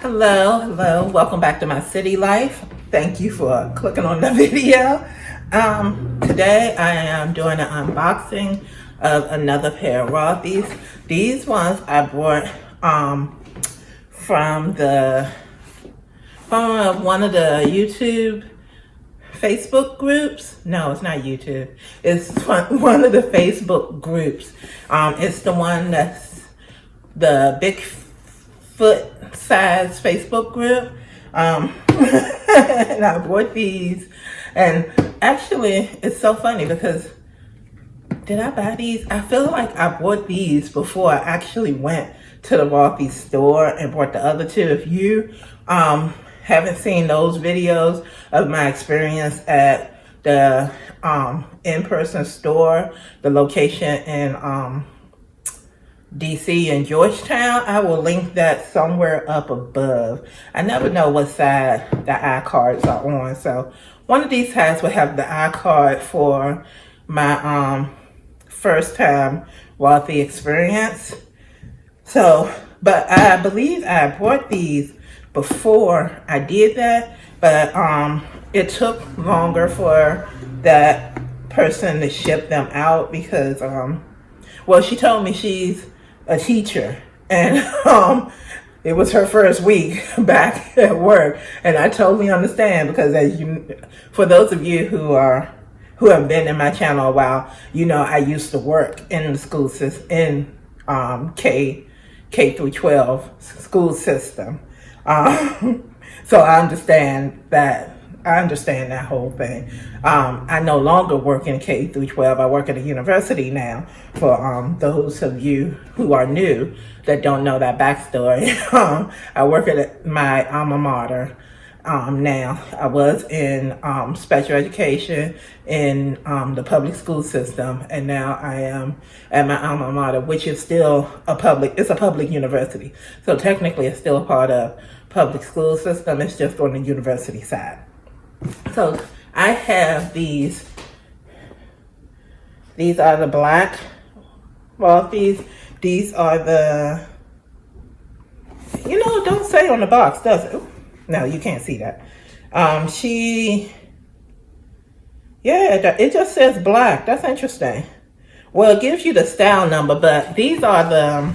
Hello, welcome back to my city life. Thank you for clicking on the video. Today I am doing an unboxing of another pair of Rothys. These ones I bought from one of the YouTube Facebook groups. No, it's not YouTube. It's one of the Facebook groups. It's the one that's the Bigfoot size Facebook group. And I bought these, and actually it's so funny because did I buy these? I feel like I bought these before I actually went to the Rothy store and bought the other two. If you haven't seen those videos of my experience at the in-person store, the location in DC and Georgetown, I will link that somewhere up above. I never know what side the iCards are on, so one of these sides will have the iCard for my first time Rothy experience. So, but I believe I bought these before I did that, but it took longer for that person to ship them out because well, she told me she's a teacher, and it was her first week back at work, and I totally understand because for those of you who have been in my channel a while, you know I used to work in the school system in K through 12 school system, so I understand that. I understand that whole thing. I no longer work in K through 12. I work at a university now. For those of you who are new that don't know that backstory, I work at my alma mater now. I was in special education in the public school system, and now I am at my alma mater, which is still it's a public university. So technically it's still a part of public school system. It's just on the university side. So I have these. These are the black Rothys. These are the, don't say on the box, does it? No, you can't see that. It just says black. That's interesting. Well, it gives you the style number, but these are the,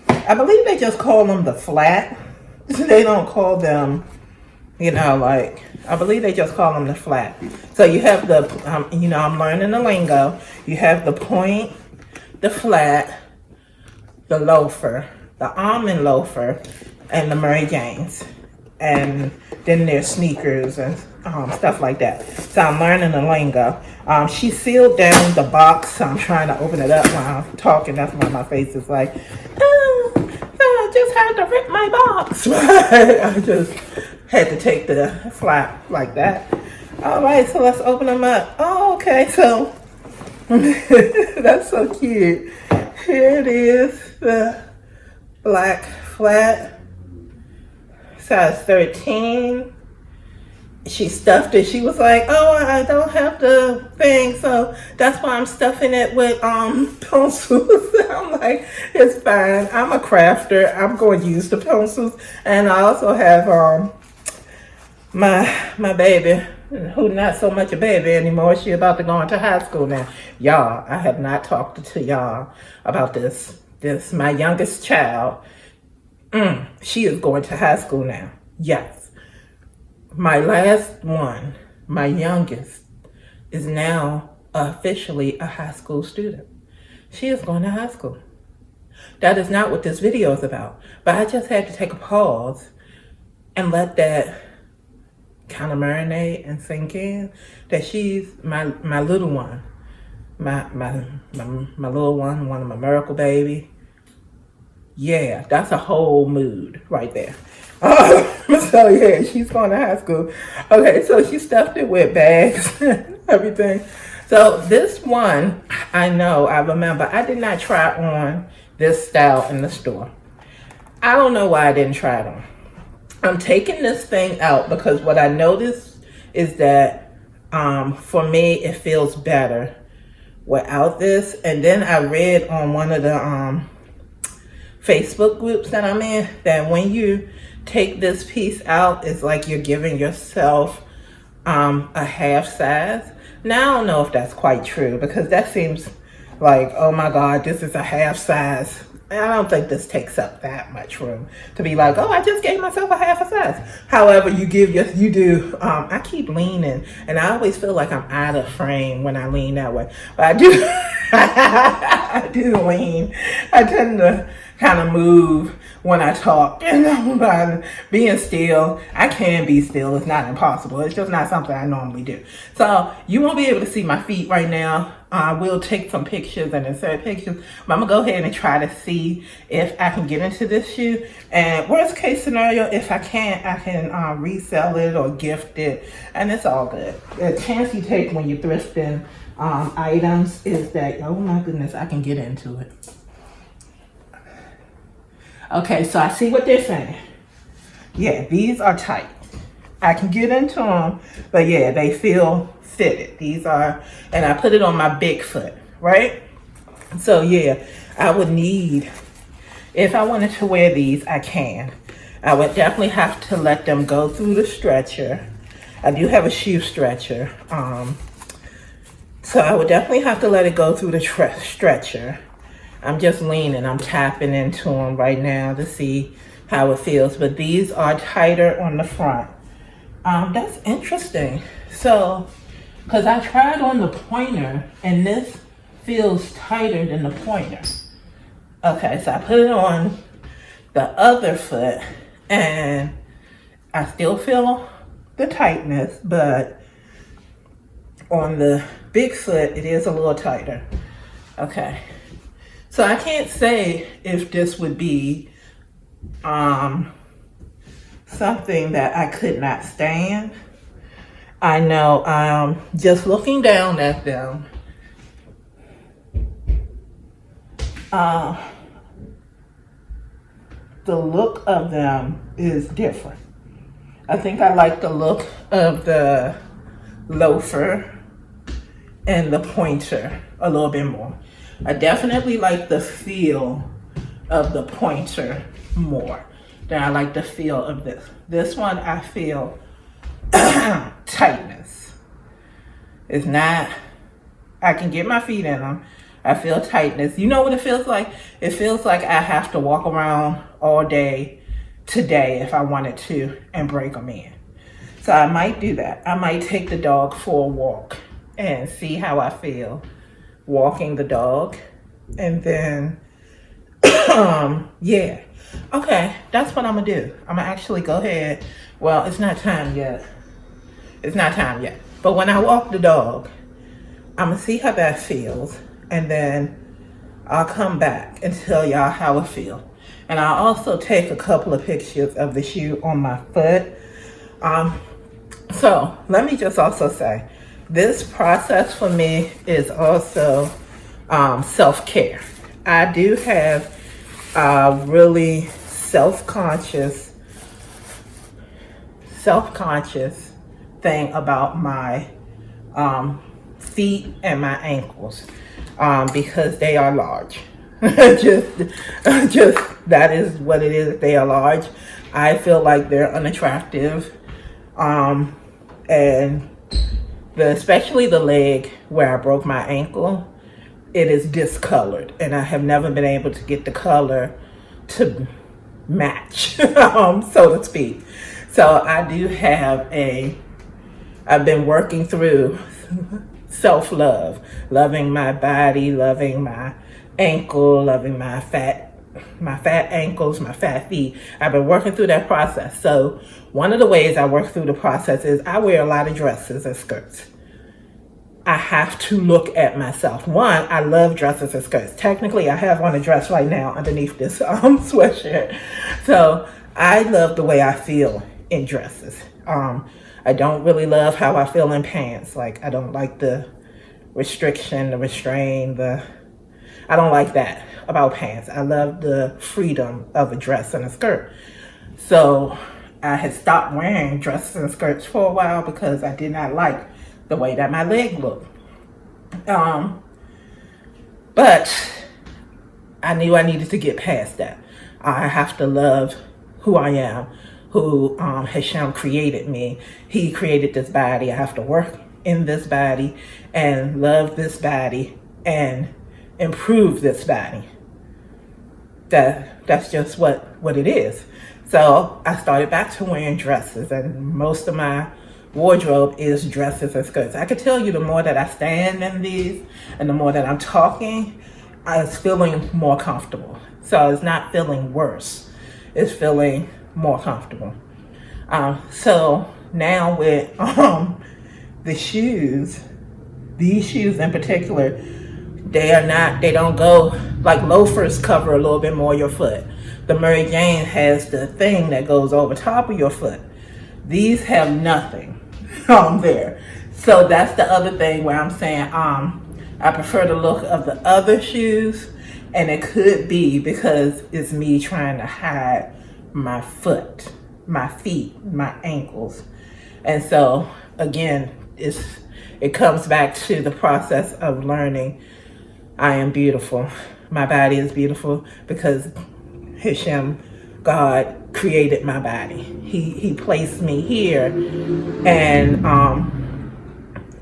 I believe they just call them the flat. They don't call them, I believe they just call them the flat. So you have the, I'm learning the lingo. You have the point, the flat, the loafer, the almond loafer, and the Mary Janes. And then there's sneakers and stuff like that. So I'm learning the lingo. She sealed down the box, so I'm trying to open it up while I'm talking. That's why my face is like, I just had to rip my box. I just had to take the flap like that. All right, so let's open them up. Oh, okay, so that's so cute. Here it is, the black flat, size 13. She stuffed it. She was like, oh, I don't have the thing, so that's why I'm stuffing it with pencils. I'm like, it's fine. I'm a crafter. I'm going to use the pencils. And I also have my baby, who not so much a baby anymore. She about to go into high school now. Y'all, I have not talked to y'all about this. My youngest child, she is going to high school now. Yes. My last one, my youngest, is now officially a high school student. She is going to high school. That is not what this video is about. But I just had to take a pause and let that kind of marinate and sink in. That she's my little one. My little one of my miracle baby. Yeah, that's a whole mood right there. So yeah, she's going to high school. Okay, so she stuffed it with bags and everything. So this one, I remember, I did not try on this style in the store. I don't know why I didn't try it on. I'm taking this thing out because what I noticed is that for me, it feels better without this. And then I read on one of the Facebook groups that I'm in, that when you take this piece out, it's like you're giving yourself a half size. Now I don't know if that's quite true, because that seems like, oh my God, this is a half size. And I don't think this takes up that much room to be like, oh, I just gave myself a half a size. However, you do. I keep leaning, and I always feel like I'm out of frame when I lean that way. But I do, I do lean. I tend to kind of move when I talk, and by being still, I can be still. It's not impossible. It's just not something I normally do. So you won't be able to see my feet right now. I will take some pictures and insert pictures, but I'm gonna go ahead and try to see if I can get into this shoe. And worst case scenario, if I can't, I can resell it or gift it, and it's all good. The chance you take when you're thrifting items is that, oh my goodness, I can get into it. Okay, so I see what they're saying. Yeah, these are tight. I can get into them, but yeah, they feel fitted. These are, and I put it on my big foot, right? So yeah, I would need, if I wanted to wear these, I can. I would definitely have to let them go through the stretcher. I do have a shoe stretcher. So I would definitely have to let it go through the stretcher. I'm just leaning, I'm tapping into them right now to see how it feels. But these are tighter on the front. That's interesting. So, because I tried on the pointer, and this feels tighter than the pointer. Okay, so I put it on the other foot, and I still feel the tightness, but on the big foot, it is a little tighter. Okay. So I can't say if this would be something that I could not stand. I know just looking down at them, the look of them is different. I think I like the look of the loafer and the pointer a little bit more. I definitely like the feel of the pointer more than I like the feel of this. This one, I feel tightness. It's not, I can get my feet in them. I feel tightness. You know what it feels like? It feels like I have to walk around all day today if I wanted to and break them in. So I might do that. I might take the dog for a walk and see how I feel walking the dog, and then yeah, okay, that's what I'm gonna do. I'm gonna actually go ahead, well, it's not time yet, but when I walk the dog, I'm gonna see how that feels, and then I'll come back and tell y'all how it feels. And I'll also take a couple of pictures of the shoe on my foot. So let me just also say, this process for me is also self-care. I do have a really self-conscious thing about my feet and my ankles because they are large. just that is what it is. They are large. I feel like they're unattractive, and especially the leg where I broke my ankle, it is discolored, and I have never been able to get the color to match, so to speak. So I do have I've been working through self-love, loving my body, loving my ankle, loving my fat ankles, my fat feet. I've been working through that process. So one of the ways I work through the process is I wear a lot of dresses and skirts. I have to look at myself. One, I love dresses and skirts. Technically, I have on a dress right now underneath this sweatshirt. So I love the way I feel in dresses. I don't really love how I feel in pants. Like, I don't like the restriction, the restraint, I don't like that about pants. I love the freedom of a dress and a skirt. So I had stopped wearing dresses and skirts for a while because I did not like the way that my leg looked. But I knew I needed to get past that. I have to love who I am, who Hashem created me. He created this body. I have to work in this body and love this body and improve this body. That's just what it is. So I started back to wearing dresses, and most of my wardrobe is dresses and skirts. I could tell you the more that I stand in these and the more that I'm talking, I was feeling more comfortable. So it's not feeling worse. It's feeling more comfortable. So now with the shoes, these shoes in particular, they don't go, like loafers cover a little bit more your foot. The Mary Jane has the thing that goes over top of your foot. These have nothing on there. So that's the other thing where I'm saying I prefer the look of the other shoes, and it could be because it's me trying to hide my foot, my feet, my ankles. And so again, it comes back to the process of learning I am beautiful. My body is beautiful because Hashem, God, created my body. He placed me here, and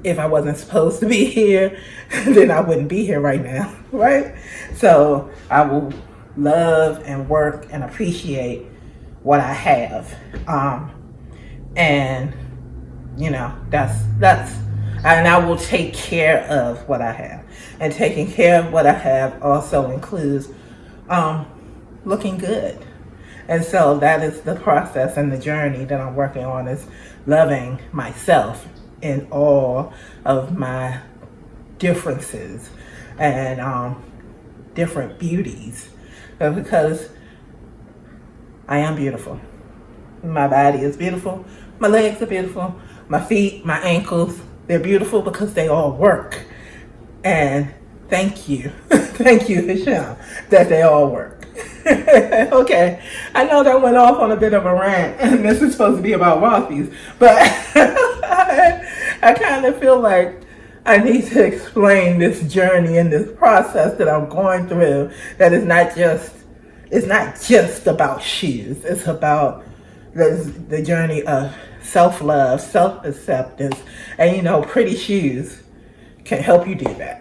if I wasn't supposed to be here, then I wouldn't be here right now, right? So I will love and work and appreciate what I have, and that's and I will take care of what I have. And taking care of what I have also includes looking good. And so that is the process and the journey that I'm working on, is loving myself in all of my differences and different beauties. Because I am beautiful. My body is beautiful. My legs are beautiful. My feet, my ankles, they're beautiful because they all work. And thank you. Thank you, Hashem, that they all work. Okay, I know that went off on a bit of a rant, and this is supposed to be about Rothy's, but I kind of feel like I need to explain this journey and this process that I'm going through, that is it's not just about shoes. It's about the journey of self-love, self-acceptance, and pretty shoes can help you do that.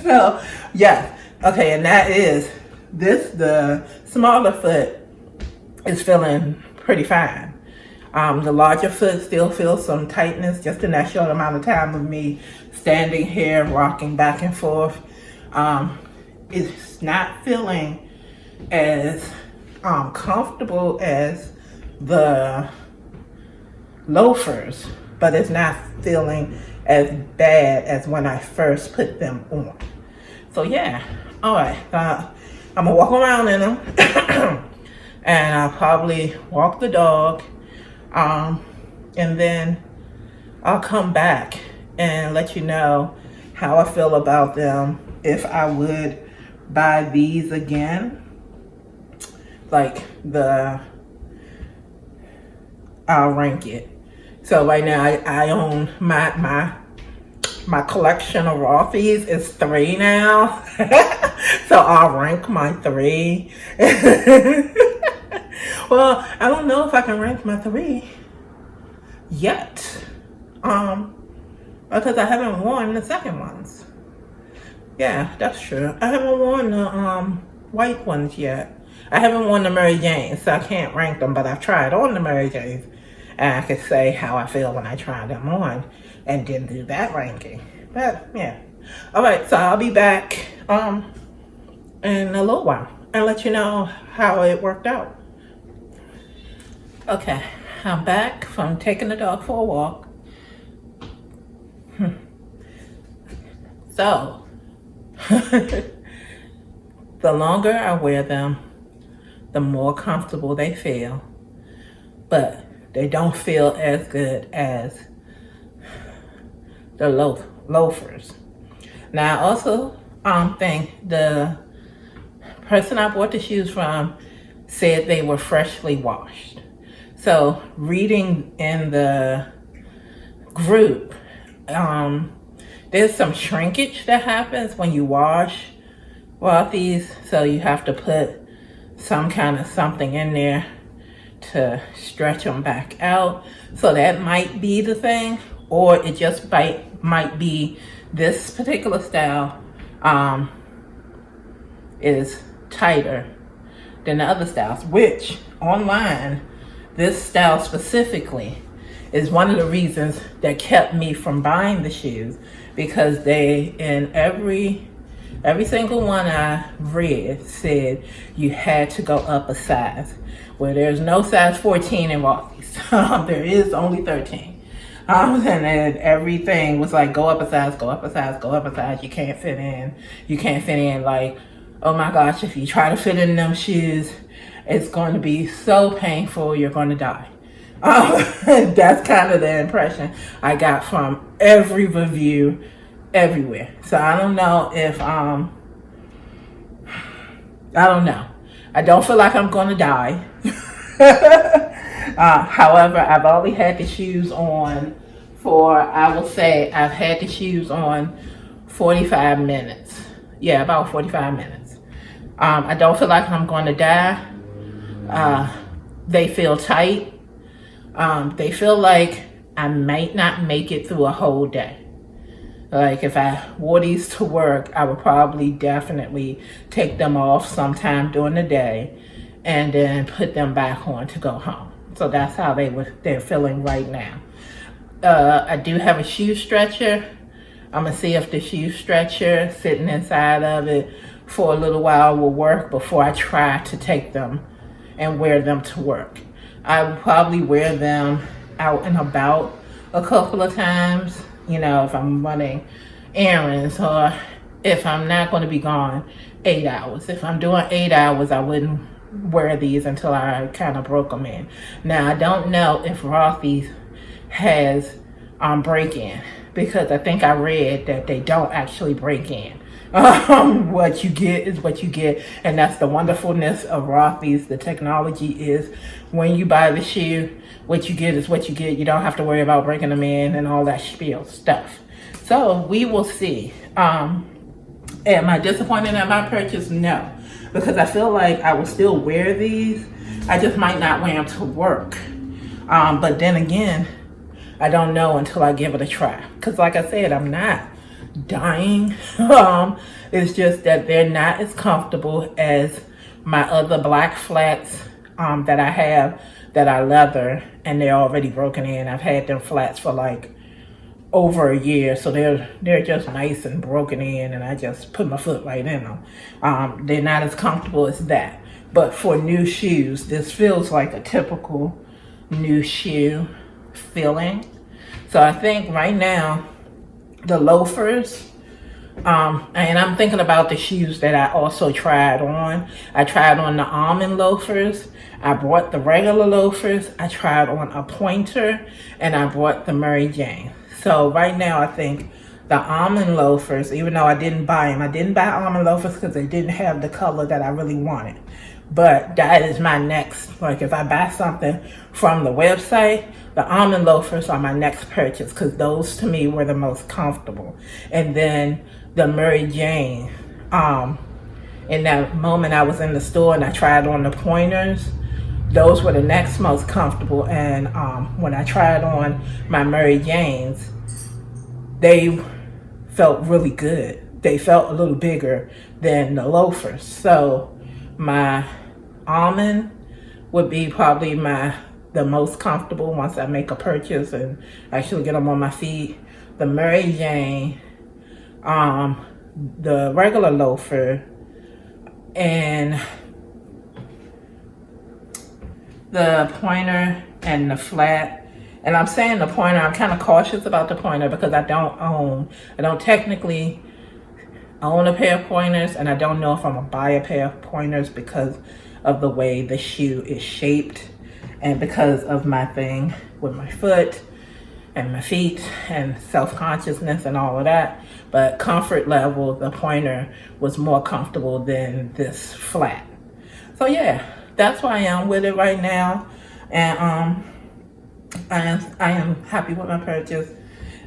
So, yes. Okay, and that is the smaller foot is feeling pretty fine. The larger foot still feels some tightness just in that short amount of time of me standing here, rocking back and forth. It's not feeling as comfortable as the loafers, but it's not feeling as bad as when I first put them on. So yeah, all right. I'm gonna walk around in them, and I'll probably walk the dog, and then I'll come back and let you know how I feel about them. If I would buy these again, like I'll rank it. So right now I own my collection of Rothy's is 3 now. So I'll rank my 3. Well, I don't know if I can rank my 3 yet. Because I haven't worn the second ones. Yeah, that's true. I haven't worn the white ones yet. I haven't worn the Mary Jane, so I can't rank them, but I've tried on the Mary Janes. And I could say how I feel when I try them on and then do that ranking. But yeah. All right, so I'll be back in a little while and let you know how it worked out. Okay, I'm back from taking the dog for a walk. So, the longer I wear them, the more comfortable they feel. But they don't feel as good as the loafers. Now, I also think the person I bought the shoes from said they were freshly washed. So, reading in the group, there's some shrinkage that happens when you wash Rothy's. So you have to put some kind of something in there to stretch them back out. So that might be the thing, or it just might be this particular style is tighter than the other styles, which online, this style specifically is one of the reasons that kept me from buying the shoes, because they, in every single one I read, said you had to go up a size. Well, there's no size 14 in Rothy's. There is only 13. And then everything was like, go up a size, go up a size, go up a size. You can't fit in. You can't fit in. Like, oh my gosh, if you try to fit in them shoes, it's going to be so painful, you're going to die. That's kind of the impression I got from every review everywhere. So I don't know if, I don't know. I don't feel like I'm going to die. However, I've only had the shoes on for, I will say, I've had the shoes on 45 minutes. Yeah, about 45 minutes. I don't feel like I'm going to die. They feel tight. They feel like I might not make it through a whole day. Like if I wore these to work, I would probably definitely take them off sometime during the day and then put them back on to go home. So that's how they're feeling right now. I do have a shoe stretcher. I'm gonna see if the shoe stretcher sitting inside of it for a little while will work before I try to take them and wear them to work. I will probably wear them out and about a couple of times, you know, if I'm running errands or if I'm not going to be gone 8 hours. If I'm doing 8 hours, I wouldn't wear these until I kind of broke them in. Now, I don't know if Rothy has break-in, because I think I read that they don't actually break in. What you get is what you get, and that's the wonderfulness of Rothy's. The technology is when you buy the shoe, what you get is what you get. You don't have to worry about breaking them in and all that spiel stuff. So we will see. Am I disappointed at my purchase? No, because I feel like I will still wear these. I just might not wear them to work. But then again, I don't know until I give it a try. Because like I said, I'm not dying. It's just that they're not as comfortable as my other black flats that I have that are leather, and they're already broken in. I've had them flats for like over a year, so they're just nice and broken in, and I just put my foot right in them. They're not as comfortable as that. But for new shoes, this feels like a typical new shoe feeling. So I think right now, the loafers, and I'm thinking about the shoes that I also tried on. I tried on the almond loafers. I bought the regular loafers. I tried on a pointer, and I bought the Mary Jane. So right now, I think the almond loafers, even though I didn't buy them, I didn't buy almond loafers because they didn't have the color that I really wanted. But that is my next, like if I buy something from the website, the almond loafers are my next purchase, because those to me were the most comfortable. And then the Mary Jane, in that moment I was in the store and I tried on the pointers, those were the next most comfortable. And when I tried on my Mary Janes, they felt really good. They felt a little bigger than the loafers. So my almond would be probably the most comfortable once I make a purchase and actually get them on my feet. The Mary Jane, the regular loafer, and the pointer and the flat. And I'm saying the pointer, I'm kind of cautious about the pointer because I don't technically own a pair of pointers, and I don't know if I'm gonna buy a pair of pointers because of the way the shoe is shaped and because of my thing with my foot and my feet and self-consciousness and all of that. But comfort level, the pointer was more comfortable than this flat. So yeah, that's why I am with it right now. And I am happy with my purchase.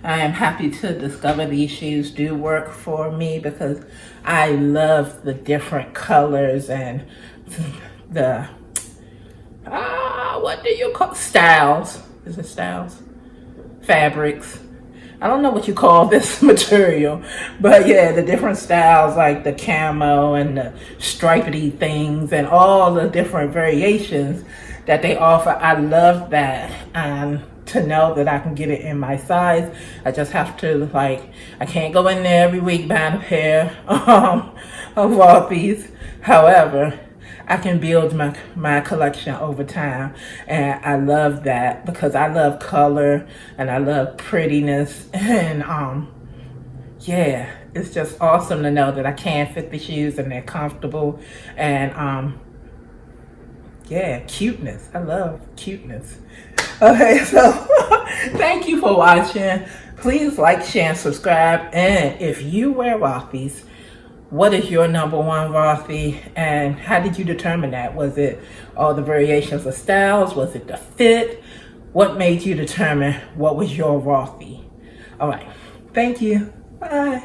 I am happy to discover these shoes do work for me because I love the different colors and the what do you call styles? Is it styles? Fabrics. I don't know what you call this material, but yeah, the different styles like the camo and the stripedy things and all the different variations that they offer. I love that. To know that I can get it in my size, I just have to I can't go in there every week buying a pair of Rothys. However, I can build my collection over time, and I love that because I love color and I love prettiness, and yeah, it's just awesome to know that I can fit the shoes and they're comfortable, and yeah, cuteness. I love cuteness. Okay, so thank you for watching. Please like, share, and subscribe. And if you wear Rothys, what is your number one Rothy, and how did you determine that? Was it all the variations of styles? Was it the fit? What made you determine what was your Rothy? All right, thank you. Bye.